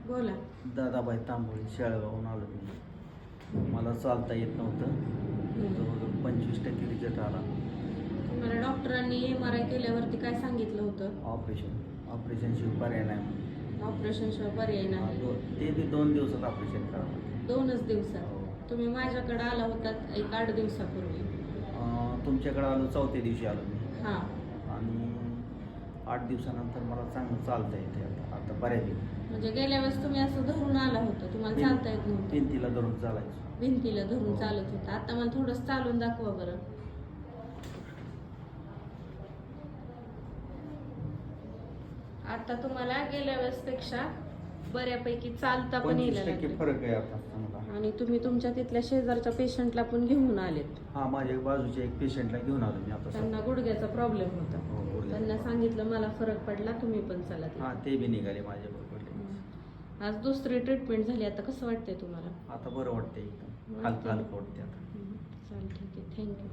बोला. दादाबाई तांबोळी शेळगावहून आलो मी. मला चालता येत नव्हतं. जवळजवळ 25% रिझल्ट आला. तुम्हाला डॉक्टरांनी MRI केल्यावरती काय सांगितलं होतं? ऑपरेशन शिवाय पर्याय नाही. ऑपरेशन शिवाय पर्याय नाही. ते बी 2 दिवसात ऑपरेशन करावं. 2च दिवसात? तुम्ही माझ्याकडे आला होतात एक 8 दिवसापूर्वी. तुमच्याकडे आलो 4थ्या दिवशी आलो मी. हां. आणि 8 दिवसानंतर मला चांगलं चालता येते आता बऱ्यापैकी. म्हणजे गेल्या वेळेस तुम्ही असं धरून आला होता, तुम्हाला चालता येत नव्हतं? भिंतीला धरून चालायचं. भिंतीला धरून चालत होतं. आता मला थोडंसं चालून दाखवा बरं. आता तुम्हाला गेल्या वेळेस पेक्षा बऱ्यापैकी चालता पण यायला 25% लागलं. फरक आहे आता चांगला. आणि तुम्ही तुमच्या तिथल्या शेजारच्या पेशंटला पण घेऊन आलेत. हा, माझ्या बाजूच्या एक पेशंटला घेऊन आलो मी आता. त्यांना गुडघ्याचा प्रॉब्लेम होता. हो, गुडघ्याचा. त्यांना सांगितलं मला फरक पडला, तुम्ही पण चला तिथे. हा, ते बी निघाले माझ्या बरोबर. आज दुसरी ट्रीटमेंट झाली. आता कसं वाटतंय तुम्हाला? आता बरं वाटतंय एकदम. हलकं वाटते आता. चालेल, ठीक आहे. थँक्यू.